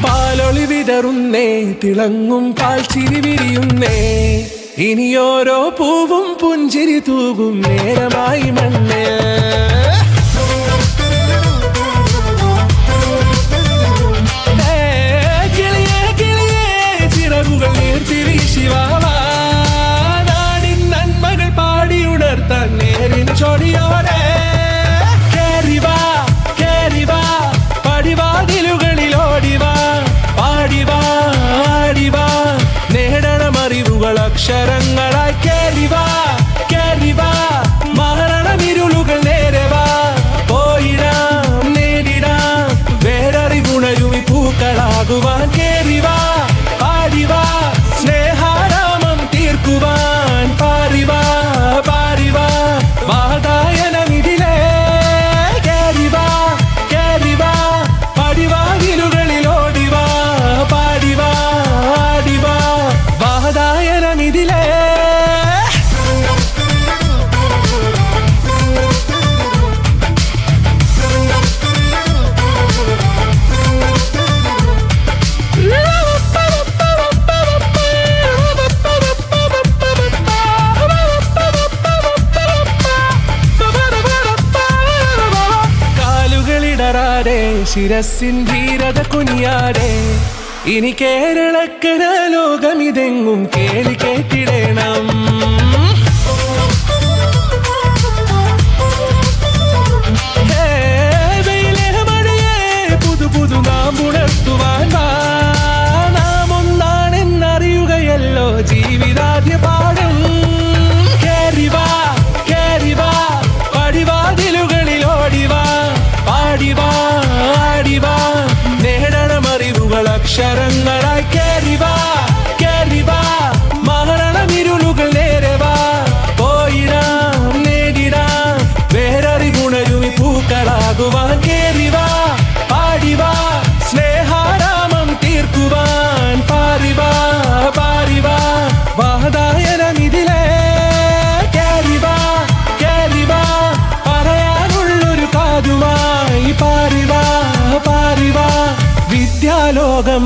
പാലൊളി വിതറുന്നേ, തിളങ്ങും പാൽച്ചിരി വിരിയുന്നേ, ഇനിയോരോ പൂവും പുഞ്ചിരി തൂകും നേരമായി മണ്ണ്. കിളിയേ കിളിയേ ചിറകുകൾ നീർത്തിവീശിവാവാ, നാടിൻ നന്മകൾ പാടിയുണർത്താൻ നേരിൻ ചൊടിയോടെ. കേറിവാ കേറിവാ പടിവാതിലുകളിൽ ഓടിവാ, പാടിവാ ആടിവാ നേടണമറിവുകൾ അക്ഷരങ്ങളായി. കേറിവാ കേറിവാ മരണമിരുളുകൾ നേരവാ, പോയിടാം നേടിടാം വേററിവുണരുമി പൂക്കളാകുവാൻ. കേറിവാ പാടിവാ സ്നേഹാരാമം തീർക്കുവാൻ, പാറിവാ പാറിവാ വാതായനമിതിലേ. കേറിവാ കേറിവാ പടിവാതിലുകളിൽ ഓടിവാ, പാടിവാ ആടിവാ വാതായനമിതിലേ. കാലുകളിടറാതെ ശിരസിൻ ധീരത കുനിയാതെ, ഇനി കേരളക്കര ലോകമിതെങ്ങും കേളി കേട്ടിടണം. പുതു പുതു നാം ഉണർത്തുവാൻ വാ, നാം ഒന്നാണെന്നറിയുകയല്ലോ ജീവിതാദ്യ പാഠം. കേറിവാ കേറിവാ പടിവാതിലുകളിൽ ഓടിവാ, പാടിവാ ആടിവാ നേടണമറിവുകൾ അക്ഷരങ്ങളായി. കേറിവാ കേറിവാ മരണമിരുളുകൾ നേരവാ, പോയിടാം നേടിടാം വേററിവുണരുമി പൂക്കളാകുവാൻ. കേറിവാ പാടിവാ സ്നേഹാരാമം തീർക്കുവാൻ, പാറിവാ പാറിവാ വാതായനമിതിലേ. കേറിവാ കേറിവാ പറയാനുള്ളൊരു കാതുമായി, പാറിവാ പാറിവാ വിദ്യാലോകം